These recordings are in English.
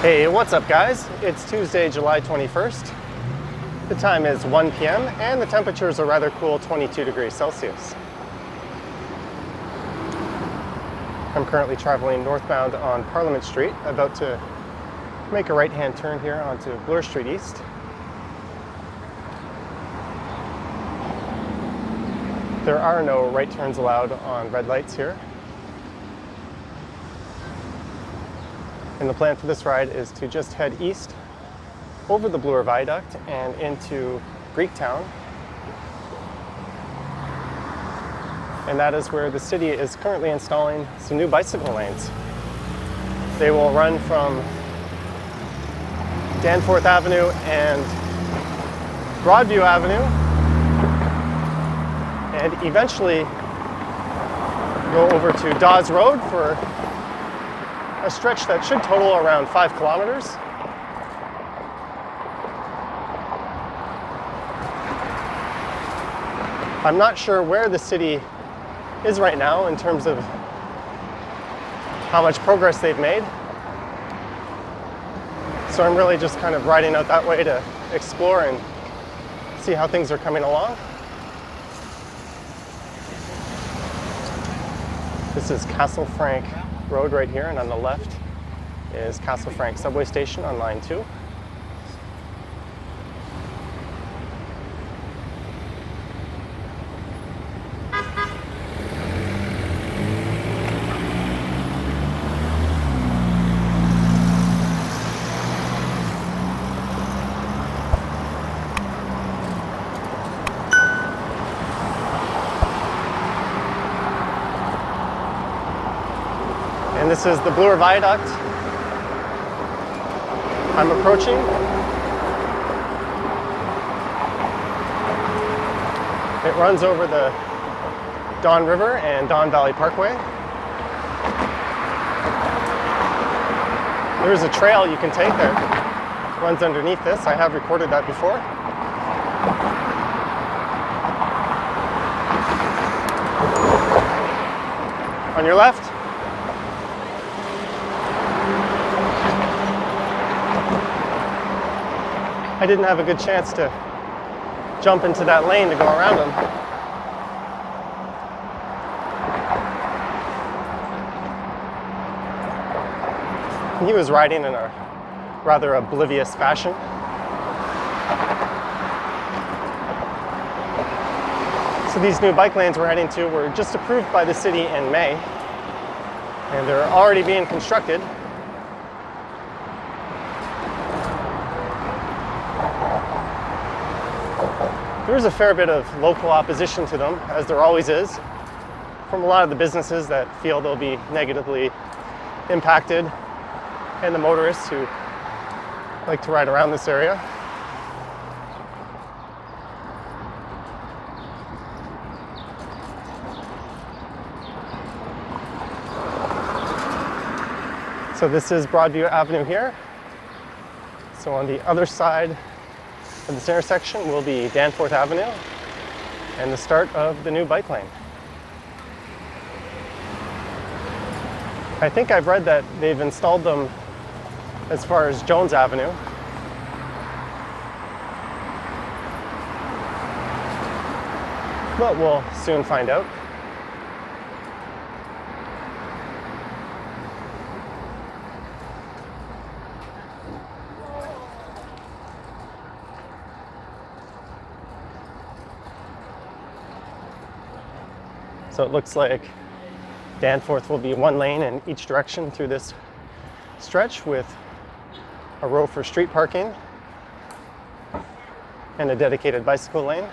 Hey, what's up guys? It's Tuesday, July 21st. The time is 1 p.m. and the temperature is a rather cool 22 degrees Celsius. I'm currently traveling northbound on Parliament Street, about to make a right-hand turn here onto Bloor Street East. There are no right turns allowed on red lights here. And the plan for this ride is to just head east over the Bloor Viaduct and into Greektown. And that is where the city is currently installing some new bicycle lanes. They will run from Danforth Avenue and Broadview Avenue and eventually go over to Dawes Road for a stretch that should total around 5 kilometers. I'm not sure where the city is right now in terms of how much progress they've made. So I'm really just kind of riding out that way to explore and see how things are coming along. This is Castle Frank Road right here, and on the left is Castle Frank subway station on line 2. And this is the Bloor Viaduct I'm approaching. It runs over the Don River and Don Valley Parkway. There's a trail you can take that runs underneath this. I have recorded that before. On your left, I didn't have a good chance to jump into that lane to go around him. He was riding in a rather oblivious fashion. So these new bike lanes we're heading to were just approved by the city in May, and they're already being constructed. There's a fair bit of local opposition to them, as there always is, from a lot of the businesses that feel they'll be negatively impacted, and the motorists who like to ride around this area. So this is Broadview Avenue here. So on the other side of this intersection will be Danforth Avenue and the start of the new bike lane. I think I've read that they've installed them as far as Jones Avenue. But we'll soon find out. So it looks like Danforth will be one lane in each direction through this stretch, with a row for street parking and a dedicated bicycle lane.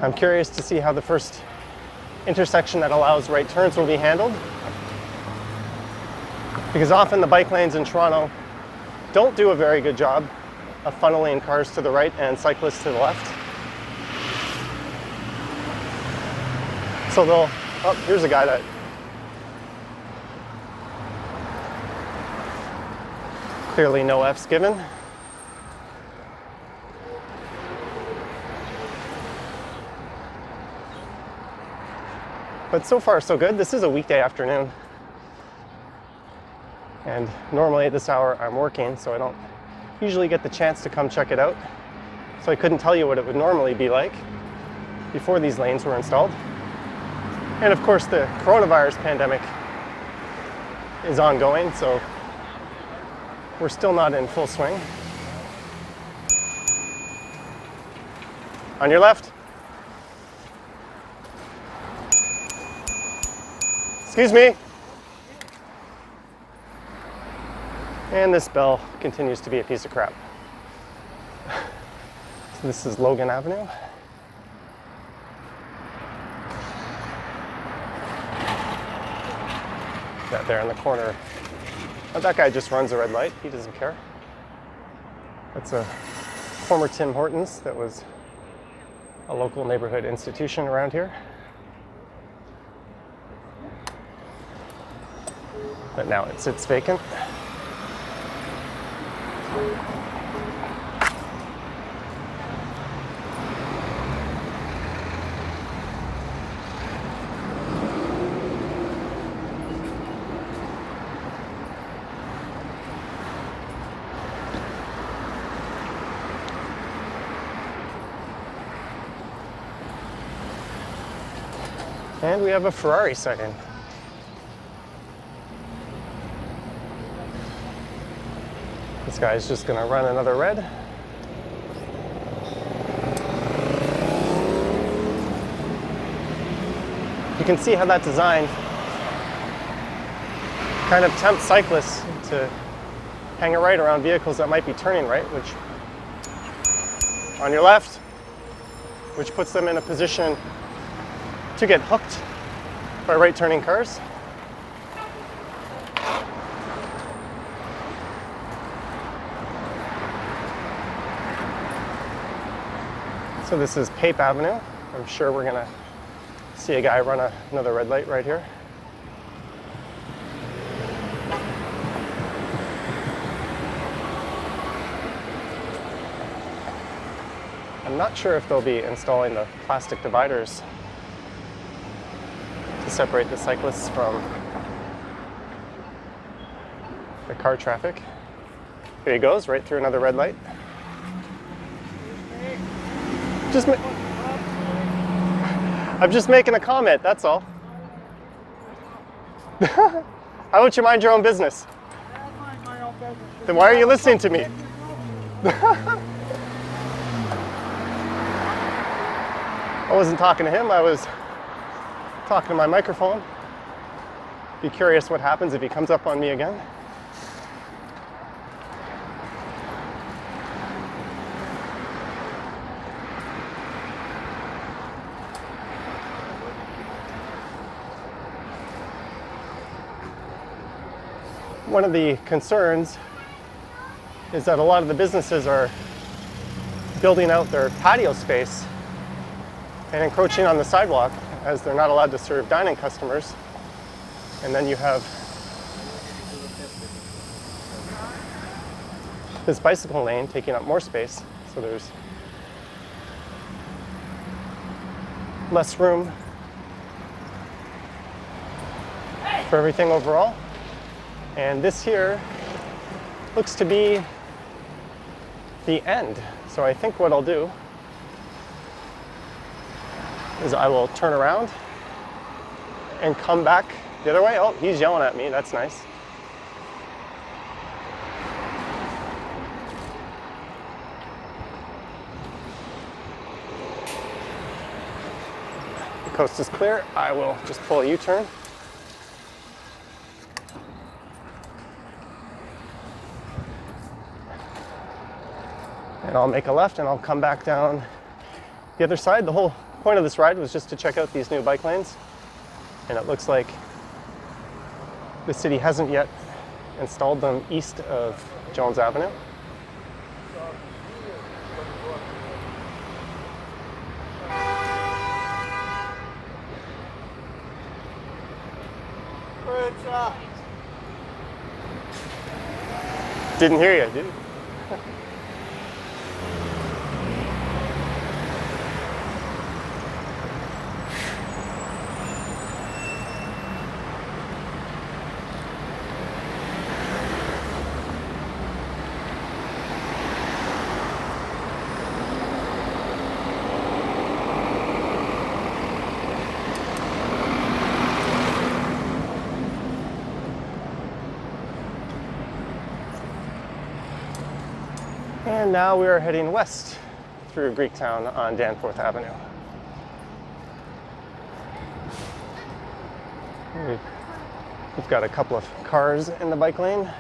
I'm curious to see how the first intersection that allows right turns will be handled, because often the bike lanes in Toronto don't do a very good job of funneling cars to the right and cyclists to the left. So they'll, oh, here's a guy that clearly no F's given. But so far, so good. This is a weekday afternoon. And normally at this hour I'm working, so I don't usually get the chance to come check it out. So I couldn't tell you what it would normally be like before these lanes were installed. And of course the coronavirus pandemic is ongoing, so we're still not in full swing. On your left. Excuse me. And this bell continues to be a piece of crap. So this is Logan Avenue. That there in the corner. Oh, that guy just runs a red light. He doesn't care. That's a former Tim Hortons that was a local neighborhood institution around here. But now it sits vacant. And we have a Ferrari sighting. This guy's just gonna run another red. You can see how that design kind of tempts cyclists to hang a right around vehicles that might be turning right, which on your left, which puts them in a position to get hooked by right turning cars. So this is Pape Avenue. I'm sure we're gonna see a guy run another red light right here. I'm not sure if they'll be installing the plastic dividers to separate the cyclists from the car traffic. Here he goes, right through another red light. I'm just making a comment, that's all. How about you mind your own business? Then why are you listening to me? I wasn't talking to him, I was talking to my microphone. Be curious what happens if he comes up on me again. One of the concerns is that a lot of the businesses are building out their patio space and encroaching on the sidewalk, as they're not allowed to serve dining customers. And then you have this bicycle lane taking up more space, so there's less room for everything overall. And this here looks to be the end. So I think what I'll do is I will turn around and come back the other way. Oh, he's yelling at me, that's nice. The coast is clear. I will just pull a U-turn. And I'll make a left and I'll come back down the other side. The whole point of this ride was just to check out these new bike lanes. And it looks like the city hasn't yet installed them east of Jones Avenue. Didn't hear you, did you? And now we are heading west through Greektown on Danforth Avenue. We've got a couple of cars in the bike lane.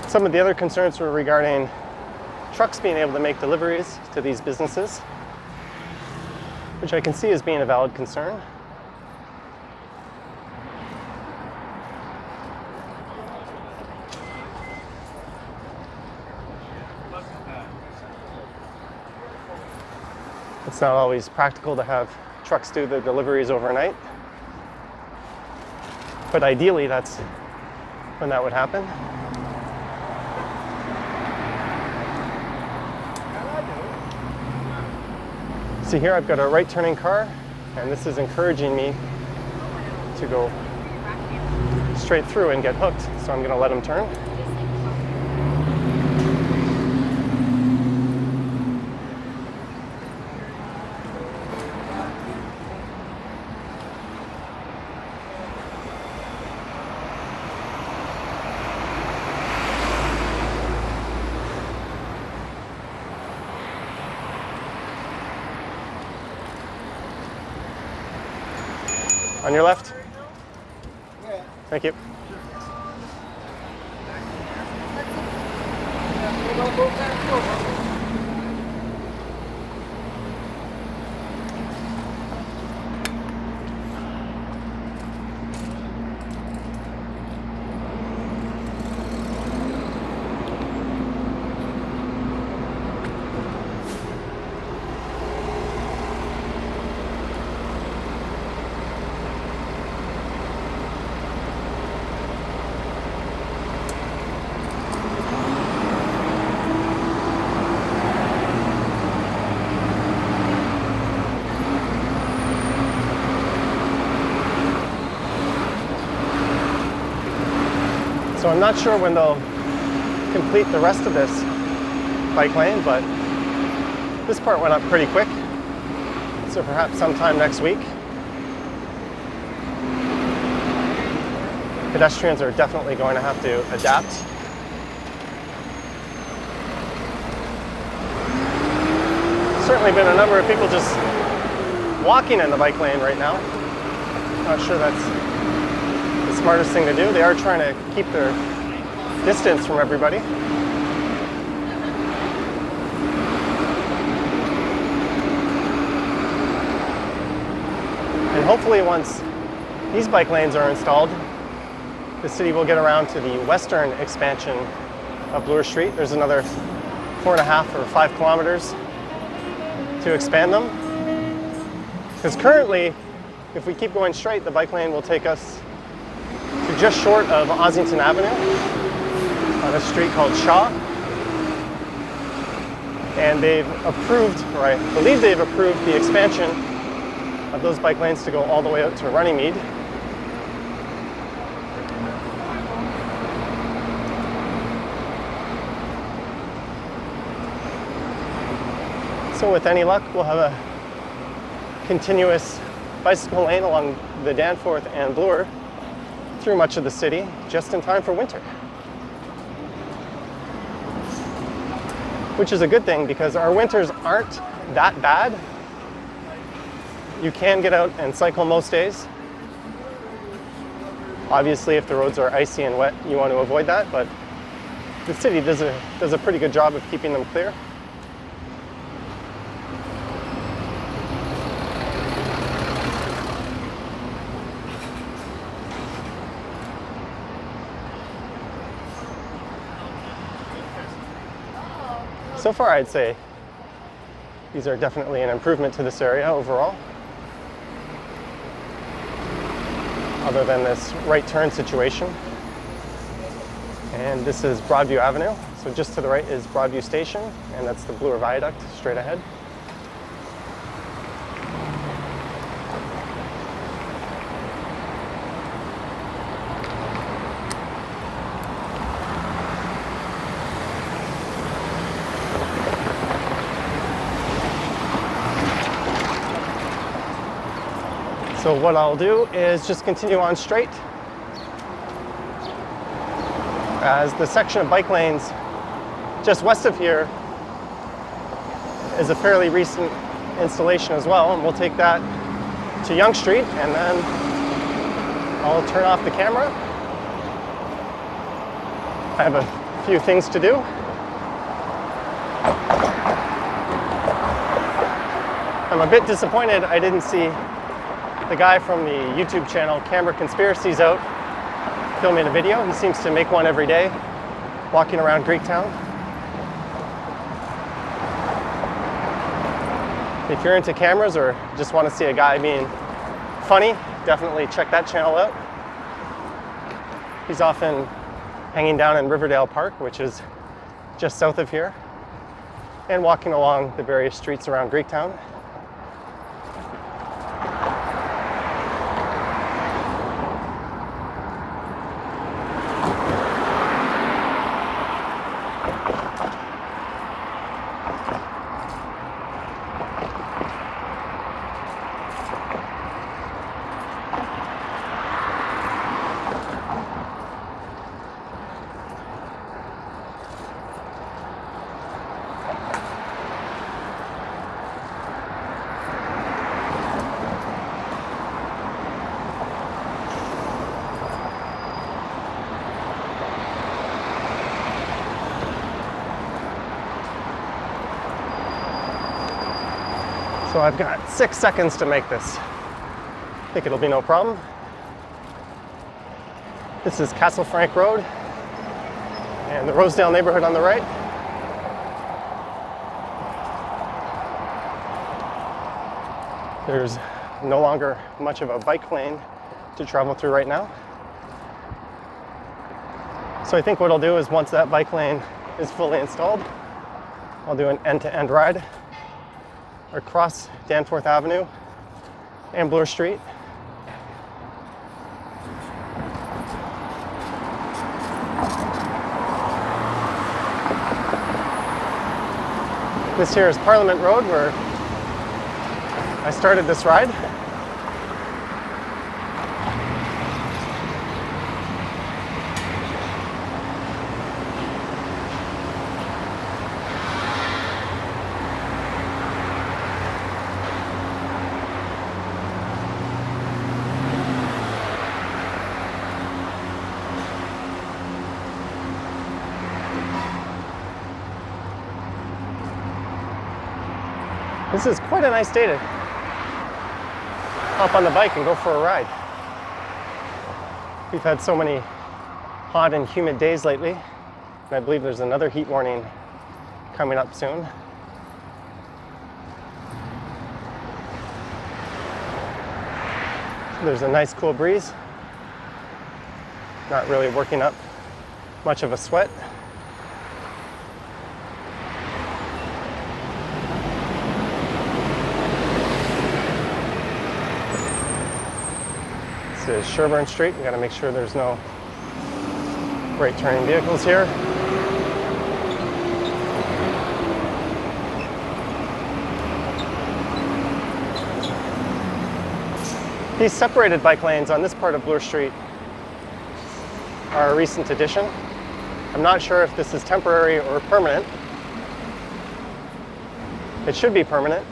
Some of the other concerns were regarding trucks being able to make deliveries to these businesses, which I can see as being a valid concern. It's not always practical to have trucks do the deliveries overnight, but ideally that's when that would happen. See here, I've got a right turning car, and this is encouraging me to go straight through and get hooked, so I'm going to let him turn. On your left? Yeah. Thank you. So I'm not sure when they'll complete the rest of this bike lane, but this part went up pretty quick. So perhaps sometime next week. Pedestrians are definitely going to have to adapt. Certainly been a number of people just walking in the bike lane right now. Not sure that's the smartest thing to do. They are trying to keep their distance from everybody. And hopefully once these bike lanes are installed, the city will get around to the western expansion of Bloor Street. There's another 4.5 or 5 kilometers to expand them. Because currently, if we keep going straight, the bike lane will take us to just short of Ossington Avenue on a street called Shaw. And they've approved, or I believe they've approved, the expansion of those bike lanes to go all the way out to Runnymede. So with any luck, we'll have a continuous bicycle lane along the Danforth and Bloor through much of the city, just in time for winter. Which is a good thing because our winters aren't that bad. You can get out and cycle most days. Obviously, if the roads are icy and wet, you want to avoid that, but the city does a pretty good job of keeping them clear. So far, I'd say these are definitely an improvement to this area overall. Other than this right turn situation. And this is Broadview Avenue. So just to the right is Broadview Station, and that's the Bloor Viaduct straight ahead. So what I'll do is just continue on straight, as the section of bike lanes just west of here is a fairly recent installation as well, and we'll take that to Yonge Street, and then I'll turn off the camera. I have a few things to do. I'm a bit disappointed I didn't see the guy from the YouTube channel Camera Conspiracies out filming a video. He seems to make one every day, walking around Greektown. If you're into cameras or just want to see a guy being funny, definitely check that channel out. He's often hanging down in Riverdale Park, which is just south of here, and walking along the various streets around Greektown. So I've got 6 seconds to make this. I think it'll be no problem. This is Castle Frank Road and the Rosedale neighborhood on the right. There's no longer much of a bike lane to travel through right now. So I think what I'll do is once that bike lane is fully installed, I'll do an end-to-end ride across Danforth Avenue and Bloor Street. This here is Parliament Road, where I started this ride. This is quite a nice day to hop on the bike and go for a ride. We've had so many hot and humid days lately, and I believe there's another heat warning coming up soon. There's a nice cool breeze, not really working up much of a sweat. This is Sherburne Street. We got to make sure there's no right turning vehicles here. These separated bike lanes on this part of Bloor Street are a recent addition. I'm not sure if this is temporary or permanent. It should be permanent.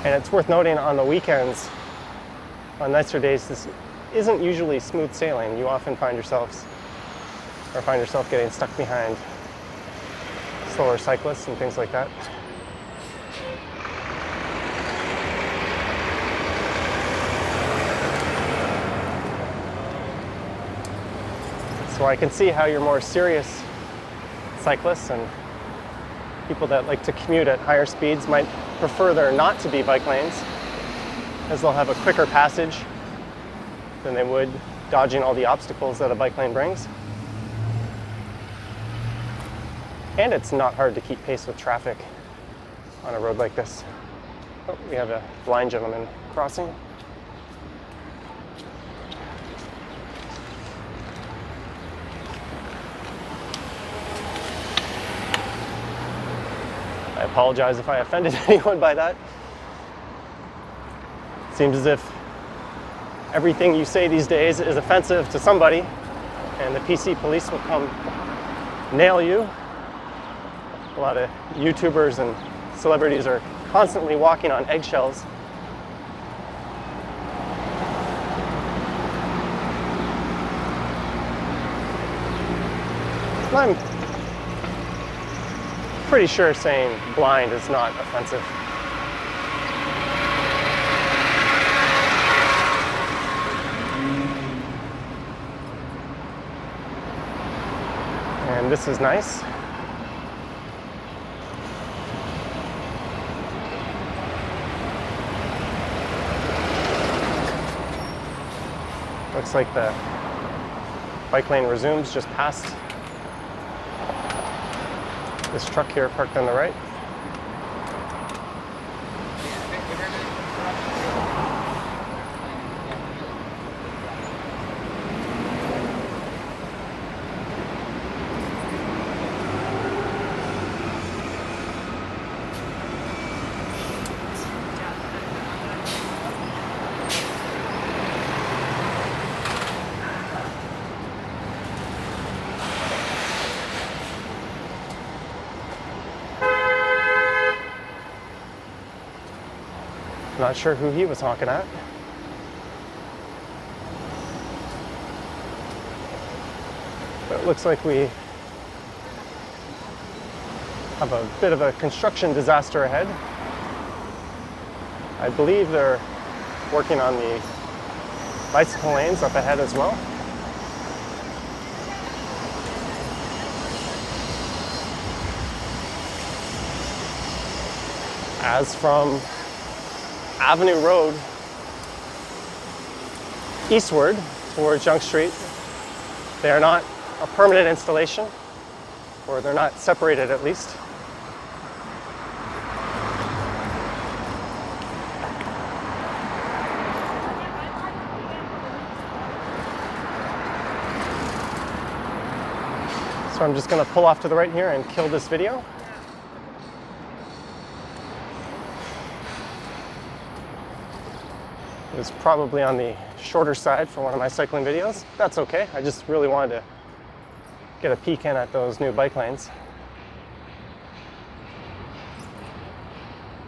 And it's worth noting on the weekends, on nicer days, this isn't usually smooth sailing. You often find yourself getting stuck behind slower cyclists and things like that. So I can see how your more serious cyclists and people that like to commute at higher speeds might prefer there not to be bike lanes, as they'll have a quicker passage than they would dodging all the obstacles that a bike lane brings. And it's not hard to keep pace with traffic on a road like this. Oh, we have a blind gentleman crossing. I apologize if I offended anyone by that. Seems as if everything you say these days is offensive to somebody, and the PC police will come nail you. A lot of YouTubers and celebrities are constantly walking on eggshells. I'm pretty sure saying blind is not offensive. And this is nice. Looks like the bike lane resumes just past this truck here parked on the right. Not sure who he was honking at. But it looks like we have a bit of a construction disaster ahead. I believe they're working on the bicycle lanes up ahead as well. As from Avenue Road eastward towards Yonge Street, they are not a permanent installation, or they're not separated at least. So I'm just going to pull off to the right here and kill this video. It was probably on the shorter side for one of my cycling videos. That's okay. I just really wanted to get a peek in at those new bike lanes.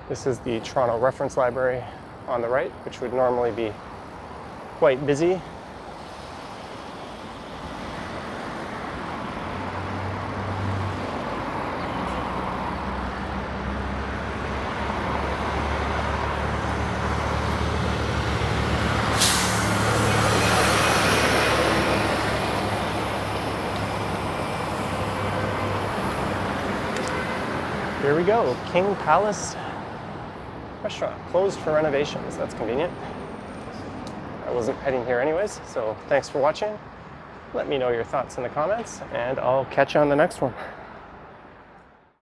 This is the Toronto Reference Library on the right, which would normally be quite busy. Here we go, King Palace Restaurant, closed for renovations. That's convenient. I wasn't heading here anyways, so thanks for watching. Let me know your thoughts in the comments, and I'll catch you on the next one.